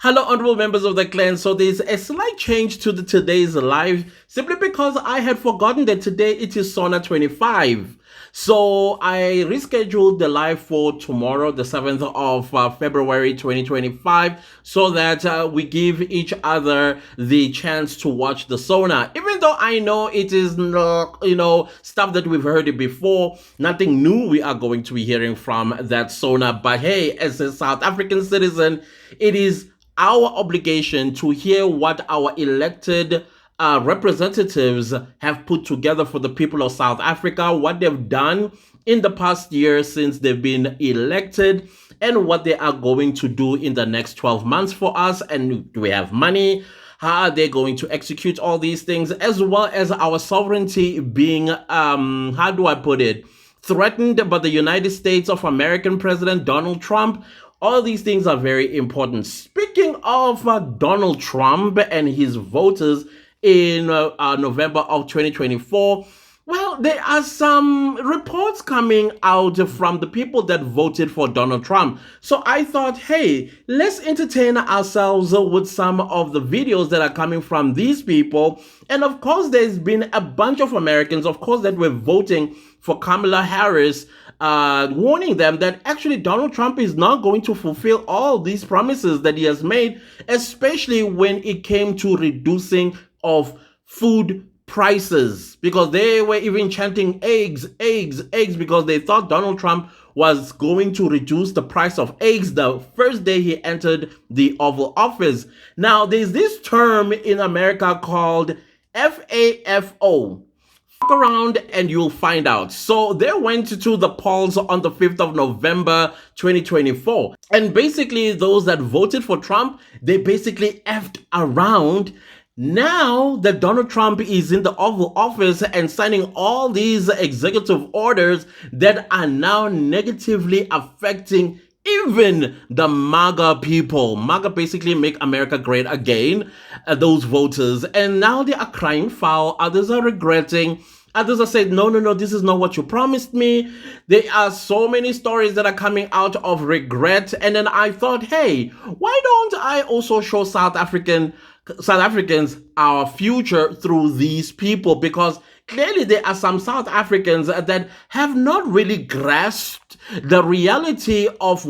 Hello, honorable members of the clan. So there's a slight change to today's live simply because I had forgotten that today it is Sauna 25. So I rescheduled the live for tomorrow, the 7th of February 2025, so that we give each other the chance to watch the sauna. Even though I know it is not, stuff that we've heard it before, nothing new we are going to be hearing from that sauna. But hey, as a South African citizen, it is our obligation to hear what our elected representatives have put together for the people of South Africa, what they've done in the past year since they've been elected, and what they are going to do in the next 12 months for us. And do we have money? How are they going to execute all these things, as well as our sovereignty being, how do I put it, threatened by the United States of American President Donald Trump? All these things are very important. Speaking of Donald Trump and his voters in November of 2024, well, there are some reports coming out from the people that voted for Donald Trump. So I thought, hey, let's entertain ourselves with some of the videos that are coming from these people. And of course, there's been a bunch of Americans, of course, that were voting for Kamala Harris, warning them that actually Donald Trump is not going to fulfill all these promises that he has made, especially when it came to reducing of food prices, because they were even chanting eggs, because they thought Donald Trump was going to reduce the price of eggs the first day he entered the Oval Office. Now, there's this term in America called FAFO. Around and you'll find out. So they went to the polls on the 5th of November 2024, and basically those that voted for Trump, they basically effed around. Now that Donald Trump is in the Oval Office and signing all these executive orders that are now negatively affecting even the MAGA people. MAGA basically make America great again, those voters. And now they are crying foul. Others are regretting. Others are saying, no, this is not what you promised me. There are so many stories that are coming out of regret. And then I thought, hey, why don't I also show South Africans our future through these people? Because clearly there are some South Africans that have not really grasped the reality of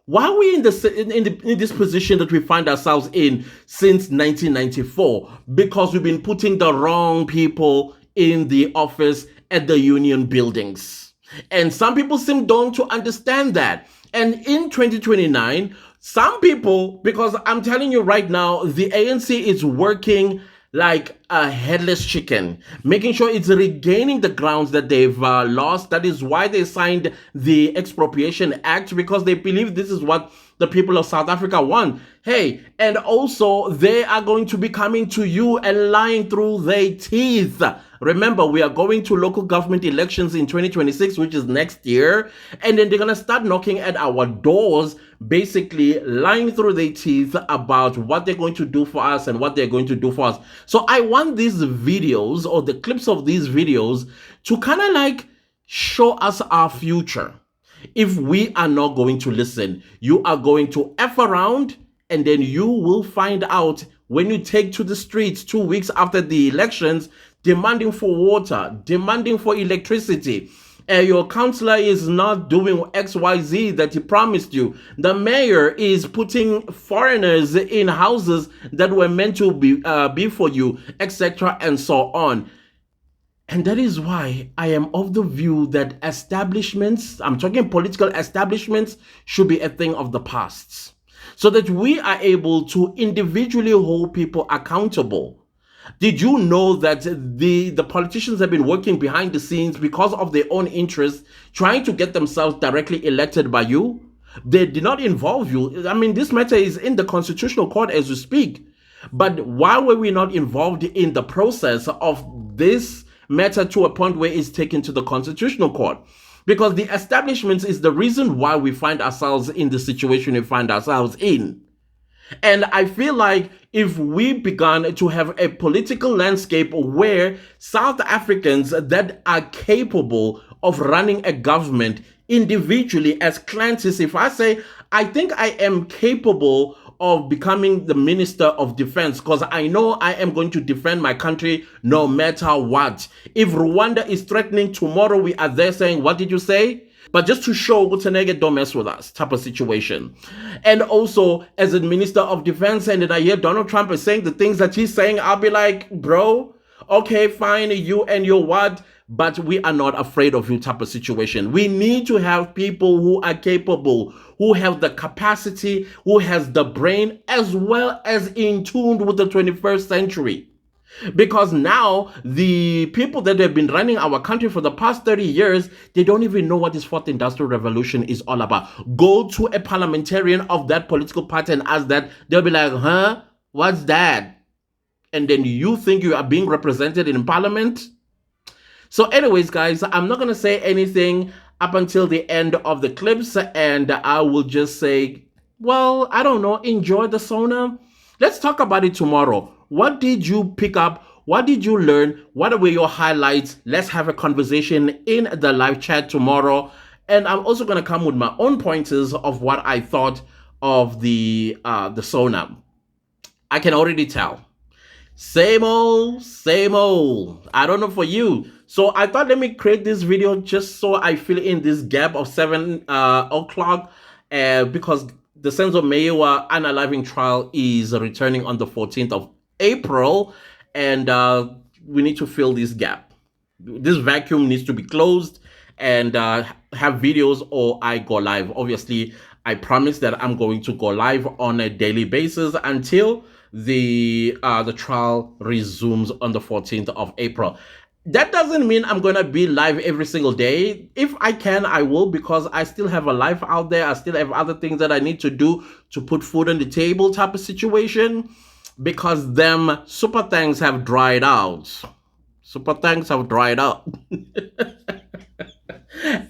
why we in this position that we find ourselves in since 1994, because we've been putting the wrong people in the office at the union buildings. And some people seem don't to understand that. And in 2029, some people, because I'm telling you right now, the ANC is working like a headless chicken, making sure it's regaining the grounds that they've lost. That is why they signed the Expropriation Act, because they believe this is what the people of South Africa want. Hey, and also they are going to be coming to you and lying through their teeth. Remember, we are going to local government elections in 2026, which is next year. And then they're going to start knocking at our doors, basically lying through their teeth about what they're going to do for us and what they're going to do for us. So I want these videos, or the clips of these videos, to kind of like show us our future. If we are not going to listen, you are going to F around, and then you will find out when you take to the streets 2 weeks after the elections, demanding for water, demanding for electricity. Your councillor is not doing XYZ that he promised you. The mayor is putting foreigners in houses that were meant to be for you, etc. and so on. And that is why I am of the view that establishments, I'm talking political establishments, should be a thing of the past, so that we are able to individually hold people accountable. Did you know that the politicians have been working behind the scenes because of their own interests, trying to get themselves directly elected by you? They did not involve you. I mean, this matter is in the Constitutional Court as we speak. But why were we not involved in the process of this matter to a point where it's taken to the Constitutional Court? Because the establishments is the reason why we find ourselves in the situation we find ourselves in. And I feel like if we began to have a political landscape where South Africans that are capable of running a government individually as clans, if I say, I think I am capable of becoming the Minister of Defense, because I know I am going to defend my country no matter what. If Rwanda is threatening tomorrow, we are there saying, what did you say? But just to show Utenege don't mess with us type of situation. And also, as a Minister of Defense, and then I hear Donald Trump is saying the things that he's saying, I'll be like, bro, okay, fine, you and your what? But we are not afraid of you type of situation. We need to have people who are capable, who have the capacity, who has the brain, as well as in tune with the 21st century. Because now the people that have been running our country for the past 30 years, they don't even know what this fourth industrial revolution is all about. Go to a parliamentarian of that political party and ask that, they'll be like, huh? What's that? And then you think you are being represented in parliament? So anyways, guys, I'm not going to say anything up until the end of the clips, and I will just say, well, I don't know, enjoy the sauna. Let's talk about it tomorrow. What did you pick up? What did you learn? What were your highlights? Let's have a conversation in the live chat tomorrow. And I'm also going to come with my own pointers of what I thought of the sauna. I can already tell. Same old, same old. I don't know for you. So I thought, let me create this video just so I fill in this gap of 7 o'clock because the Senzo Meyiwa unaliving trial is returning on the 14th of April, and we need to fill this gap. This vacuum needs to be closed and have videos, or I go live. Obviously, I promise that I'm going to go live on a daily basis until the trial resumes on the 14th of April. That doesn't mean I'm going to be live every single day. If I can, I will, because I still have a life out there. I still have other things that I need to do to put food on the table type of situation, because them super thanks have dried out. Super thanks have dried out.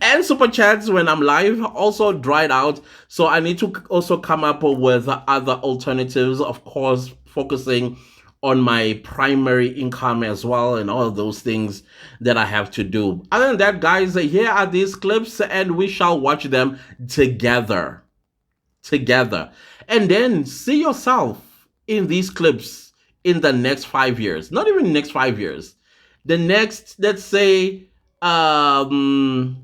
And super chats when I'm live also dried out. So I need to also come up with other alternatives, of course, focusing on my primary income as well, and all of those things that I have to do. Other than that, guys, here are these clips, and we shall watch them together. And then see yourself in these clips in the next 5 years. Not even the next 5 years. The next, let's say, 14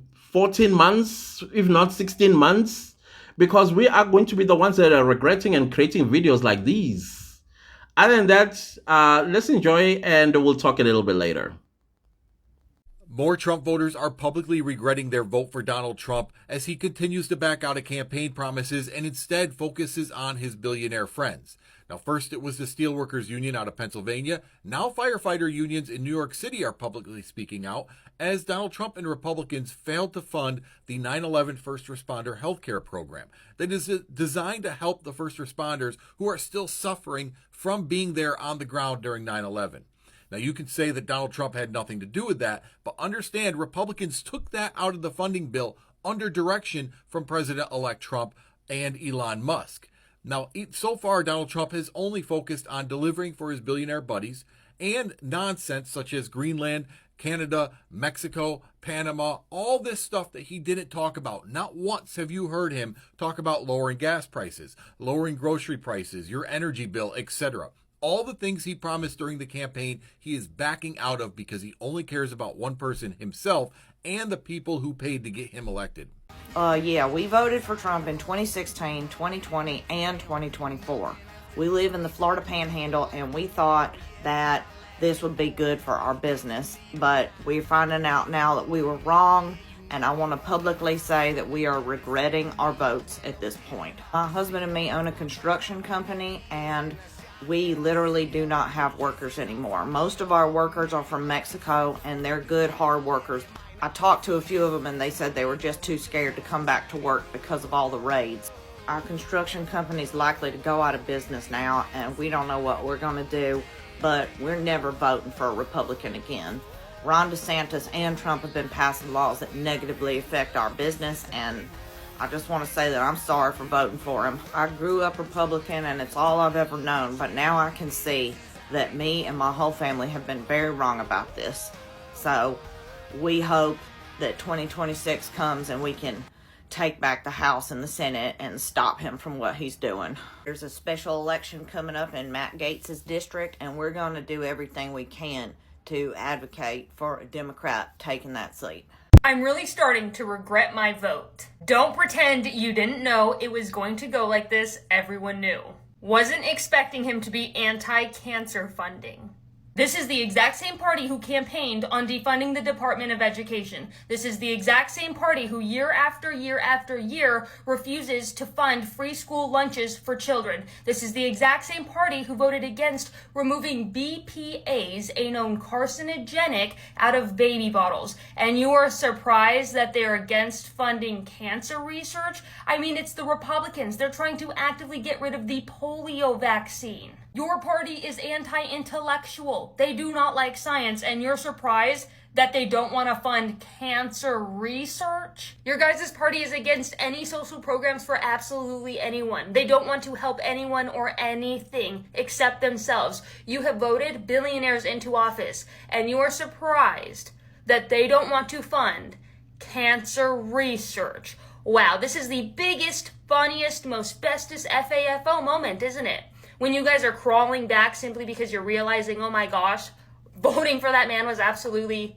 months, if not 16 months, because we are going to be the ones that are regretting and creating videos like these. Other than that, let's enjoy, and we'll talk a little bit later. More Trump voters are publicly regretting their vote for Donald Trump as he continues to back out of campaign promises and instead focuses on his billionaire friends. Now, first it was the Steelworkers Union out of Pennsylvania. Now firefighter unions in New York City are publicly speaking out as Donald Trump and Republicans failed to fund the 9/11 first responder health care program that is designed to help the first responders who are still suffering from being there on the ground during 9/11. Now, you can say that Donald Trump had nothing to do with that, but understand Republicans took that out of the funding bill under direction from President-elect Trump and Elon Musk. Now, so far, Donald Trump has only focused on delivering for his billionaire buddies and nonsense such as Greenland, Canada, Mexico, Panama, all this stuff that he didn't talk about. Not once have you heard him talk about lowering gas prices, lowering grocery prices, your energy bill, etc. All the things he promised during the campaign, he is backing out of because he only cares about one person, himself, and the people who paid to get him elected. Yeah, we voted for Trump in 2016, 2020, and 2024. We live in the Florida Panhandle, and we thought that this would be good for our business, but we're finding out now that we were wrong, and I want to publicly say that we are regretting our votes at this point. My husband and me own a construction company, and we literally do not have workers anymore. Most of our workers are from Mexico, and they're good, hard workers. I talked to a few of them, and they said they were just too scared to come back to work because of all the raids. Our construction company is likely to go out of business now, and we don't know what we're going to do, but we're never voting for a Republican again. Ron DeSantis and Trump have been passing laws that negatively affect our business, and I just want to say that I'm sorry for voting for him. I grew up Republican, and it's all I've ever known, but now I can see that me and my whole family have been very wrong about this. So we hope that 2026 comes and we can take back the House and the Senate and stop him from what he's doing. There's a special election coming up in Matt Gaetz's district, and we're going to do everything we can to advocate for a Democrat taking that seat. I'm really starting to regret my vote. Don't pretend you didn't know it was going to go like this. Everyone knew. Wasn't expecting him to be anti-cancer funding. This is the exact same party who campaigned on defunding the Department of Education. This is the exact same party who year after year after year refuses to fund free school lunches for children. This is the exact same party who voted against removing BPAs, a known carcinogenic, out of baby bottles. And you are surprised that they're against funding cancer research? I mean, it's the Republicans. They're trying to actively get rid of the polio vaccine. Your party is anti-intellectual. They do not like science, and you're surprised that they don't want to fund cancer research? Your guys' party is against any social programs for absolutely anyone. They don't want to help anyone or anything except themselves. You have voted billionaires into office, and you are surprised that they don't want to fund cancer research. Wow, this is the biggest, funniest, most bestest FAFO moment, isn't it? When you guys are crawling back simply because you're realizing, oh my gosh, voting for that man was absolutely...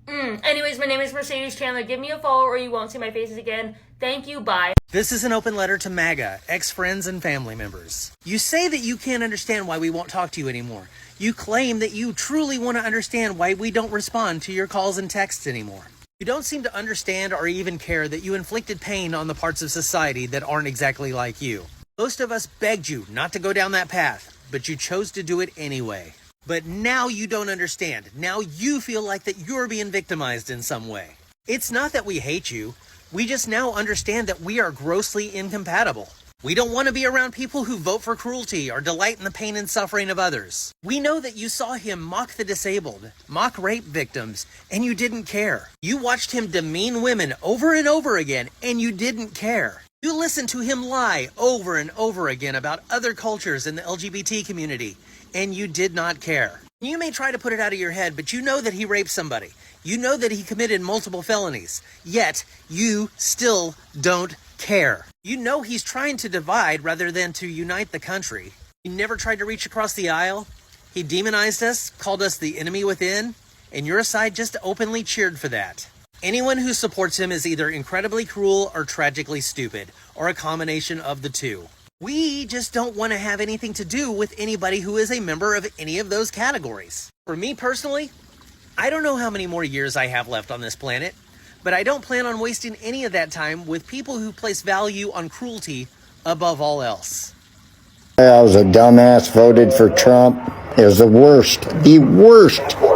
Anyways, my name is Mercedes Chandler. Give me a follow or you won't see my faces again. Thank you, bye. This is an open letter to MAGA, ex-friends and family members. You say that you can't understand why we won't talk to you anymore. You claim that you truly want to understand why we don't respond to your calls and texts anymore. You don't seem to understand or even care that you inflicted pain on the parts of society that aren't exactly like you. Most of us begged you not to go down that path, but you chose to do it anyway. But now you don't understand. Now you feel like that you're being victimized in some way. It's not that we hate you. We just now understand that we are grossly incompatible. We don't want to be around people who vote for cruelty or delight in the pain and suffering of others. We know that you saw him mock the disabled, mock rape victims, and you didn't care. You watched him demean women over and over again, and you didn't care. You listened to him lie over and over again about other cultures in the LGBT community, and you did not care. You may try to put it out of your head, but you know that he raped somebody. You know that he committed multiple felonies, yet you still don't care. You know he's trying to divide rather than to unite the country. He never tried to reach across the aisle. He demonized us, called us the enemy within, and your side just openly cheered for that. Anyone who supports him is either incredibly cruel or tragically stupid, or a combination of the two. We just don't want to have anything to do with anybody who is a member of any of those categories. For me personally, I don't know how many more years I have left on this planet, but I don't plan on wasting any of that time with people who place value on cruelty above all else. I was a dumbass, voted for Trump. It was the worst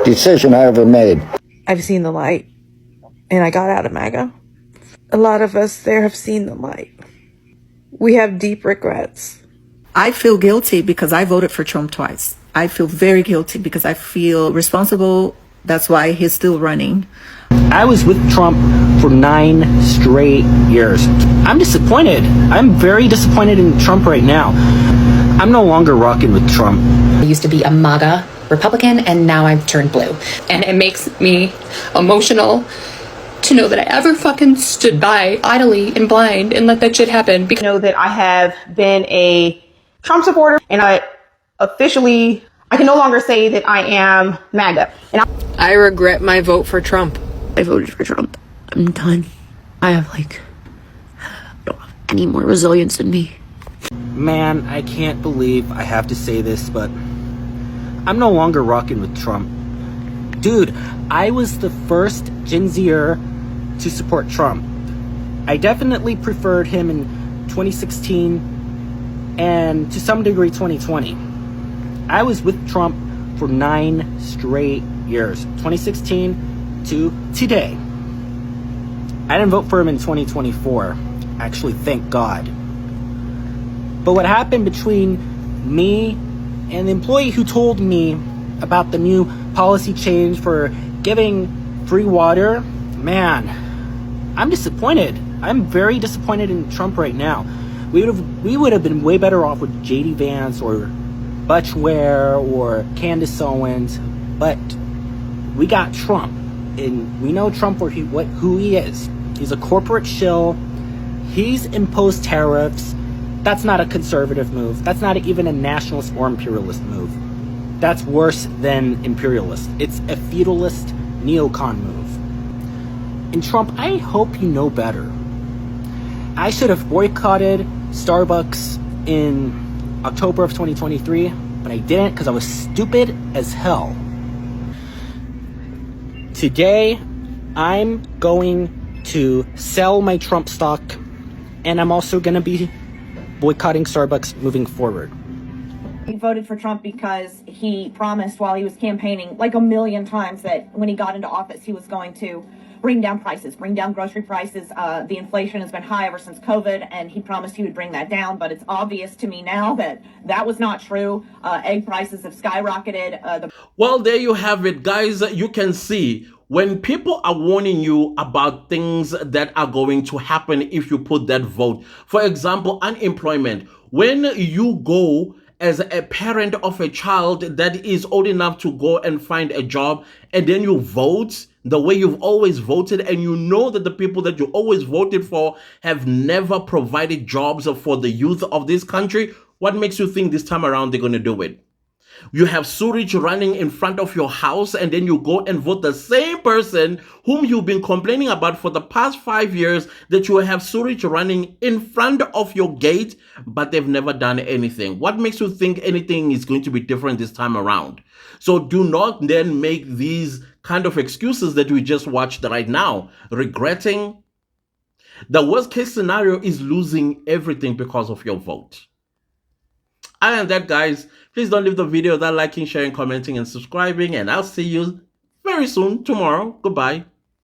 decision I ever made. I've seen the light, and I got out of MAGA. A lot of us there have seen the light. We have deep regrets. I feel guilty because I voted for Trump twice. I feel very guilty because I feel responsible. That's why he's still running. I was with Trump for 9 straight years. I'm disappointed. I'm very disappointed in Trump right now. I'm no longer rocking with Trump. I used to be a MAGA Republican, and now I've turned blue. And it makes me emotional to know that I ever fucking stood by idly and blind and let that shit happen. Because I know that I have been a Trump supporter, and I can no longer say that I am MAGA. And I regret my vote for Trump. I voted for Trump. I'm done. I don't have any more resilience in me. Man, I can't believe I have to say this, but I'm no longer rocking with Trump. Dude, I was the first Gen Zer to support Trump. I definitely preferred him in 2016 and to some degree 2020. I was with Trump for 9 straight years, 2016 to today. I didn't vote for him in 2024, actually, thank God. But what happened between me and the employee who told me about the new policy change for giving free water, man, I'm disappointed. I'm very disappointed in Trump right now. We would have been way better off with J.D. Vance or Butch Ware or Candace Owens, but we got Trump, and we know Trump for who he is. He's a corporate shill. He's imposed tariffs. That's not a conservative move. That's not even a nationalist or imperialist move. That's worse than imperialist. It's a feudalist neocon move. And Trump, I hope you know better. I should have boycotted Starbucks in October of 2023, but I didn't because I was stupid as hell. Today, I'm going to sell my Trump stock, and I'm also going to be boycotting Starbucks moving forward. He voted for Trump because he promised while he was campaigning like a million times that when he got into office, he was going to bring down prices, bring down grocery prices. The inflation has been high ever since COVID, and he promised he would bring that down. But it's obvious to me now that that was not true. Egg prices have skyrocketed. Well, there you have it, guys. You can see when people are warning you about things that are going to happen if you put that vote. For example, unemployment. When you go as a parent of a child that is old enough to go and find a job, and then you vote the way you've always voted, and you know that the people that you always voted for have never provided jobs for the youth of this country, what makes you think this time around they're going to do it? You have sewage running in front of your house, and then you go and vote the same person whom you've been complaining about for the past 5 years that you have sewage running in front of your gate, but they've never done anything. What makes you think anything is going to be different this time around? So do not then make these kind of excuses that we just watched right now, regretting. The worst case scenario is losing everything because of your vote. Other than that, guys, please don't leave the video without liking, sharing, commenting, and subscribing. And I'll see you very soon tomorrow. Goodbye.